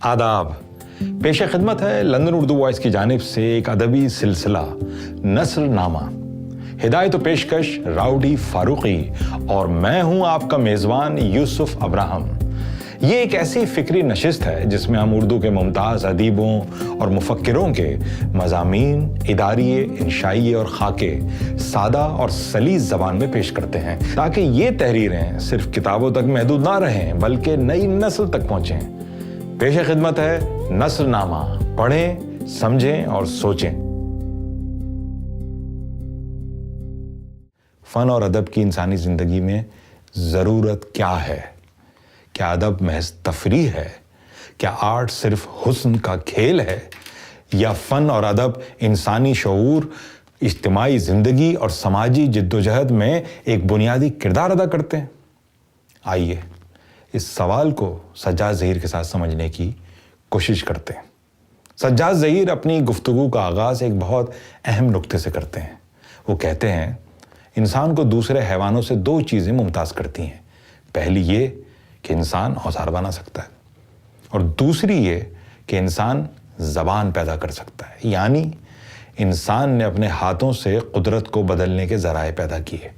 आदाब। पेश खिदमत है लंदन उर्दू वॉइस की जानिब से एक अदबी सिलसिला नस्र नामा। हिदायत पेशकश राउडी फारूकी और मैं हूं आपका मेज़बान यूसुफ अब्राहम। ये एक ऐसी फिक्री नशिस्त है जिसमें हम उर्दू के मुमताज़ अदीबों और मुफक्किरों के मज़ामीन, इदारिये, इंशाइये और खाके सादा और सलीस ज़बान में पेश करते हैं ताकि ये तहरीरें सिर्फ किताबों तक महदूद ना रहें बल्कि नई नस्ल तक पहुँचें। पेश खिदमत है नस्र नामा। पढ़ें, समझें और सोचें। फन और अदब की इंसानी जिंदगी में ज़रूरत क्या है? क्या अदब महज तफरीह है? क्या आर्ट सिर्फ हुस्न का खेल है? या फ़न और अदब इंसानी शऊर, इज्तिमाई ज़िंदगी और समाजी जिद्दोजहद में एक बुनियादी किरदार अदा करते हैं? आइए इस सवाल को सज्जाद ज़हीर के साथ समझने की कोशिश करते हैं। सज्जाद ज़हीर अपनी गुफ्तगू का आगाज़ एक बहुत अहम नुक्ते से करते हैं। वो कहते हैं इंसान को दूसरे हैवानों से दो चीज़ें मुमताज़ करती हैं। पहली ये कि इंसान औजार बना सकता है और दूसरी ये कि इंसान ज़बान पैदा कर सकता है, यानी इंसान ने अपने हाथों से कुदरत को बदलने के ज़राए पैदा किए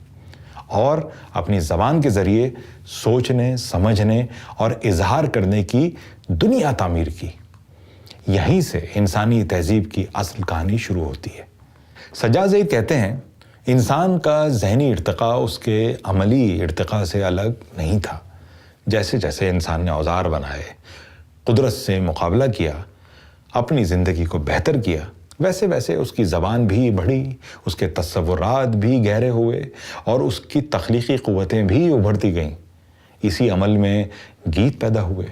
और अपनी ज़बान के ज़रिए सोचने, समझने और इजहार करने की दुनिया तामीर की। यहीं से इंसानी तहज़ीब की असल कहानी शुरू होती है। सज्जाद ज़हीर कहते हैं इंसान का ज़हनी इर्तिक़ा उसके अमली इर्तिक़ा से अलग नहीं था। जैसे जैसे इंसान ने औजार बनाए, कुदरत से मुकाबला किया, अपनी ज़िंदगी को बेहतर किया, वैसे वैसे उसकी ज़बान भी बढ़ी, उसके तसव्वुरात भी गहरे हुए और उसकी तख्लीक़ी क़ुव्वतें भी उभरती गईं। इसी अमल में गीत पैदा हुए,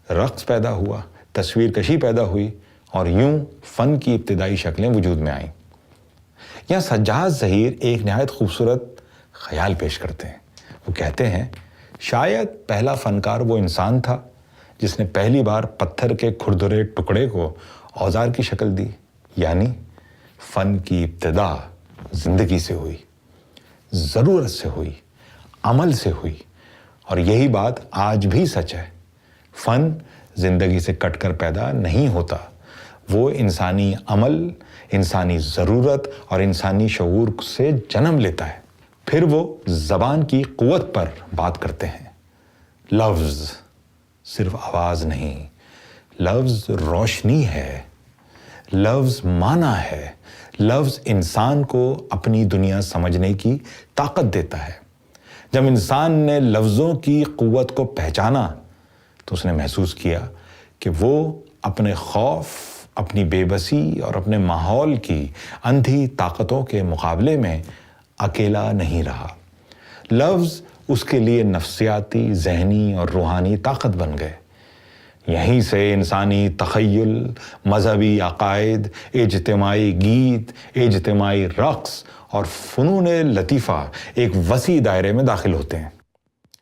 रक़्स पैदा हुआ, तस्वीर कशी पैदा हुई और यूं फ़न की इब्तिदाई शक्लें वजूद में आईं। यहाँ सज्जाद ज़हीर एक नहायत खूबसूरत ख़याल पेश करते हैं। वो कहते हैं शायद पहला फ़नकार वो इंसान था जिसने पहली बार पत्थर के खुरदुरे टुकड़े को औजार की शक्ल दी, यानी फ़न की इब्तिदा ज़िंदगी से हुई, ज़रूरत से हुई, अमल से हुई। और यही बात आज भी सच है। फ़न ज़िंदगी से कटकर पैदा नहीं होता, वो इंसानी अमल, इंसानी ज़रूरत और इंसानी शऊर से जन्म लेता है। फिर वो ज़बान की क़ुव्वत पर बात करते हैं। लफ्ज़ सिर्फ आवाज़ नहीं, लफ्ज़ रोशनी है, लफ्ज़ माना है, लफ्ज़ इंसान को अपनी दुनिया समझने की ताकत देता है। जब इंसान ने लफ्ज़ों की क़ुव्वत को पहचाना तो उसने महसूस किया कि वो अपने खौफ, अपनी बेबसी और अपने माहौल की अंधी ताकतों के मुकाबले में अकेला नहीं रहा। लफ्ज़ उसके लिए नफ्सियाती, ज़हनी और रूहानी ताकत बन गए। यहीं से इंसानी तख़य्युल, मज़हबी अक़ायद, इज्तिमाई गीत, इज्तिमाई रक़्स और फ़नून लतीफ़ा एक वसी दायरे में दाखिल होते हैं।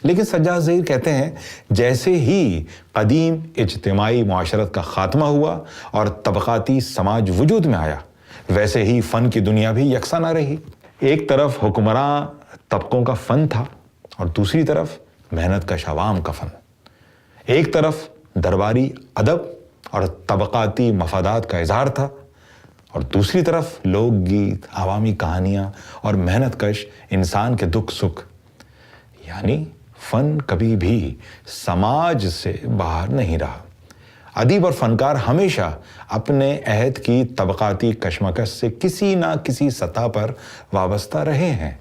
लेकिन सज्जाद ज़हीर कहते हैं जैसे ही क़दीम इज्तिमाई मुआशरत का ख़ात्मा हुआ और तबक़ाती समाज वजूद में आया, वैसे ही फ़न की दुनिया भी यकसा न रही। एक तरफ हुक्मरान तबक़ों का फ़न था और दूसरी तरफ मेहनत कश अवाम का फ़न। एक तरफ दरबारी अदब और तबक़ाती मफादात का इज़हार था और दूसरी तरफ लोकगीत, अवामी कहानियाँ और मेहनत कश इंसान के दुख सुख। यानी फ़न कभी भी समाज से बाहर नहीं रहा। अदीब और फ़नकार हमेशा अपने अहद की तबक़ाती कशमकश से किसी ना किसी सतह पर वाबस्ता रहे हैं।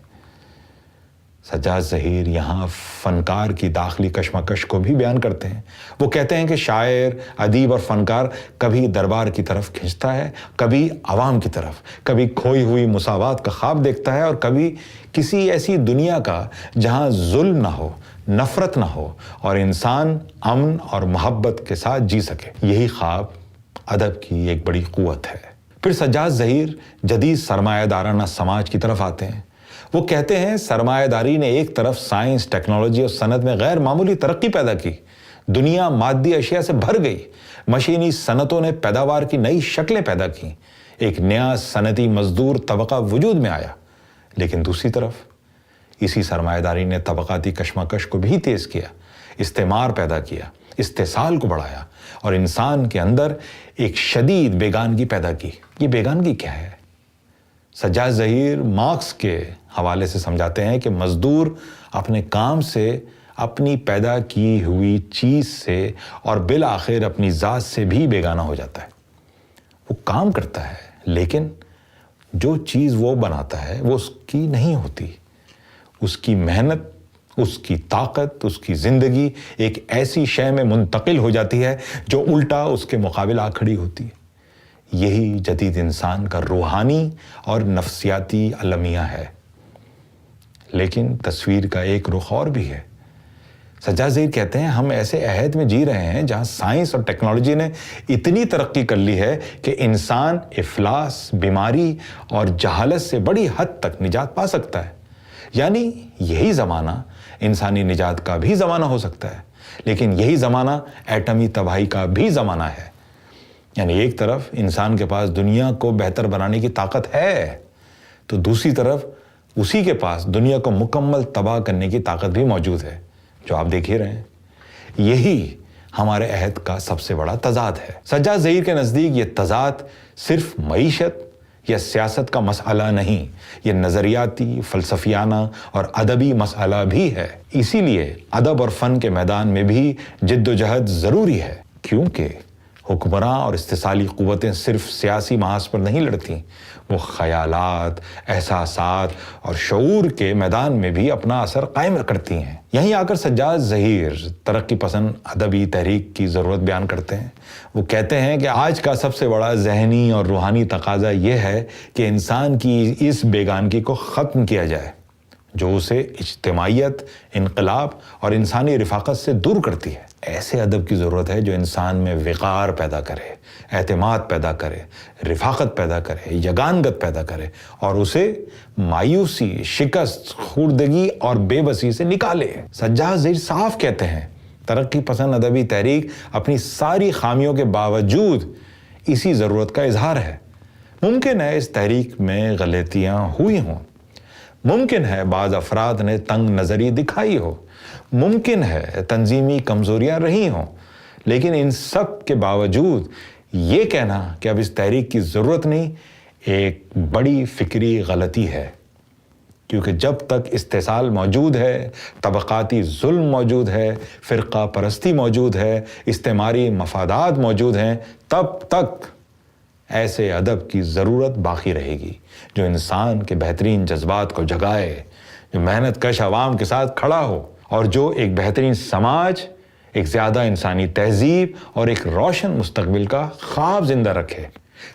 सज्जाद ज़हीर यहाँ फ़नकार की दाखिली कशमकश को भी बयान करते हैं। वो कहते हैं कि शायर, अदीब और फ़नकार कभी दरबार की तरफ खिंचता है, कभी आवाम की तरफ, कभी खोई हुई मुसावात का ख्वाब देखता है और कभी किसी ऐसी दुनिया का जहाँ जुल्म ना हो, नफ़रत ना हो और इंसान अमन और मोहब्बत के साथ जी सके। यही ख्वाब अदब की एक बड़ी क़ुव्वत है। फिर सज्जाद ज़हीर जदीद सरमायादाराना समाज की तरफ आते हैं। वो कहते हैं सरमायादारी ने एक तरफ साइंस, टेक्नोलॉजी और सनत में गैर मामूली तरक्की पैदा की, दुनिया मादी अशिया से भर गई, मशीनी सनतों ने पैदावार की नई शक्लें पैदा की, एक नया सनती मजदूर तबका वजूद में आया। लेकिन दूसरी तरफ इसी सरमायादारी ने तबकाती कशमकश को भी तेज़ किया, इस्तेमार पैदा किया, استحصال کو بڑھایا اور انسان کے اندر ایک شدید بیگانگی پیدا کی۔ یہ بیگانگی کیا ہے؟ سجاد ظہیر مارکس کے حوالے سے سمجھاتے ہیں کہ مزدور اپنے کام سے، اپنی پیدا کی ہوئی چیز سے اور بالآخر اپنی ذات سے بھی بیگانہ ہو جاتا ہے۔ وہ کام کرتا ہے لیکن جو چیز وہ بناتا ہے وہ اس کی نہیں ہوتی۔ اس کی محنت، اس کی طاقت، اس کی زندگی ایک ایسی شے میں منتقل ہو جاتی ہے جو الٹا اس کے مقابل آ کھڑی ہوتی ہے۔ یہی جدید انسان کا روحانی اور نفسیاتی المیہ ہے۔ لیکن تصویر کا ایک رخ اور بھی ہے۔ سجاد ظہیر کہتے ہیں ہم ایسے عہد میں جی رہے ہیں جہاں سائنس اور ٹیکنالوجی نے اتنی ترقی کر لی ہے کہ انسان افلاس، بیماری اور جہالت سے بڑی حد تک نجات پا سکتا ہے۔ یعنی یہی زمانہ انسانی نجات کا بھی زمانہ ہو سکتا ہے، لیکن یہی زمانہ ایٹمی تباہی کا بھی زمانہ ہے۔ یعنی ایک طرف انسان کے پاس دنیا کو بہتر بنانے کی طاقت ہے تو دوسری طرف اسی کے پاس دنیا کو مکمل تباہ کرنے کی طاقت بھی موجود ہے، جو آپ دیکھ ہی رہے ہیں۔ یہی ہمارے عہد کا سب سے بڑا تضاد ہے۔ سجاد ظہیر کے نزدیک یہ تضاد صرف معیشت یا سیاست کا مسئلہ نہیں، یہ نظریاتی، فلسفیانہ اور ادبی مسئلہ بھی ہے۔ اسی لیے ادب اور فن کے میدان میں بھی جد و جہد ضروری ہے، کیونکہ حکمراں اور استحصالی قوتیں صرف سیاسی محاذ پر نہیں لڑتی، وہ خیالات، احساسات اور شعور کے میدان میں بھی اپنا اثر قائم کرتی ہیں۔ یہیں آ کر سجاد ظہیر ترقی پسند ادبی تحریک کی ضرورت بیان کرتے ہیں۔ وہ کہتے ہیں کہ آج کا سب سے بڑا ذہنی اور روحانی تقاضا یہ ہے کہ انسان کی اس بیگانگی کو ختم کیا جائے جو اسے اجتماعیت، انقلاب اور انسانی رفاقت سے دور کرتی ہے۔ ایسے ادب کی ضرورت ہے جو انسان میں وقار پیدا کرے، اعتماد پیدا کرے، رفاقت پیدا کرے، یگانگت پیدا کرے اور اسے مایوسی، شکست، خوردگی اور بے بسی سے نکالے۔ سجاد ظہیر صاف کہتے ہیں ترقی پسند ادبی تحریک اپنی ساری خامیوں کے باوجود اسی ضرورت کا اظہار ہے۔ ممکن ہے اس تحریک میں غلطیاں ہوئی ہوں، ممکن ہے بعض افراد نے تنگ نظری دکھائی ہو، ممکن ہے تنظیمی کمزوریاں رہی ہوں، لیکن ان سب کے باوجود یہ کہنا کہ اب اس تحریک کی ضرورت نہیں ایک بڑی فکری غلطی ہے، کیونکہ جب تک استحصال موجود ہے، طبقاتی ظلم موجود ہے، فرقہ پرستی موجود ہے، استعماری مفادات موجود ہیں، تب تک ایسے ادب کی ضرورت باقی رہے گی جو انسان کے بہترین جذبات کو جگائے، جو محنت کش عوام کے ساتھ کھڑا ہو اور جو ایک بہترین سماج، ایک زیادہ انسانی تہذیب اور ایک روشن مستقبل کا خواب زندہ رکھے۔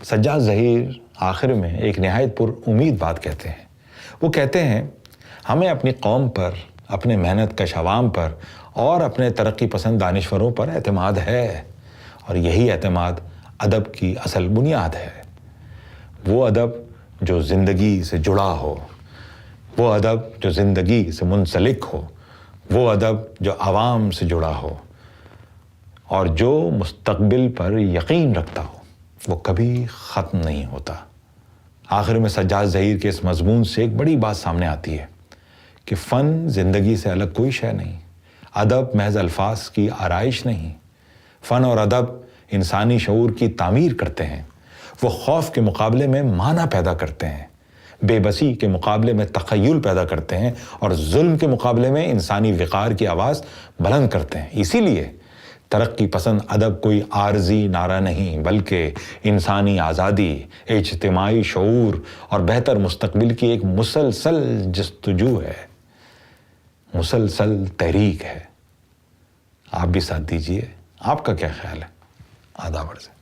سجاد ظہیر آخر میں ایک نہایت پر امید بات کہتے ہیں۔ وہ کہتے ہیں ہمیں اپنی قوم پر، اپنے محنت کش عوام پر اور اپنے ترقی پسند دانشوروں پر اعتماد ہے، اور یہی اعتماد ادب کی اصل بنیاد ہے۔ وہ ادب جو زندگی سے جڑا ہو، وہ ادب جو زندگی سے منسلک ہو، وہ ادب جو عوام سے جڑا ہو اور جو مستقبل پر یقین رکھتا ہو، وہ کبھی ختم نہیں ہوتا۔ آخر میں سجاد ظہیر کے اس مضمون سے ایک بڑی بات سامنے آتی ہے کہ فن زندگی سے الگ کوئی شے نہیں، ادب محض الفاظ کی آرائش نہیں، فن اور ادب انسانی شعور کی تعمیر کرتے ہیں۔ وہ خوف کے مقابلے میں معنی پیدا کرتے ہیں، بے بسی کے مقابلے میں تخیل پیدا کرتے ہیں اور ظلم کے مقابلے میں انسانی وقار کی آواز بلند کرتے ہیں۔ اسی لیے ترقی پسند ادب کوئی عارضی نعرہ نہیں، بلکہ انسانی آزادی، اجتماعی شعور اور بہتر مستقبل کی ایک مسلسل جستجو ہے، مسلسل تحریک ہے۔ آپ بھی ساتھ دیجئے۔ آپ کا کیا خیال ہے؟ آداب عرض ہے۔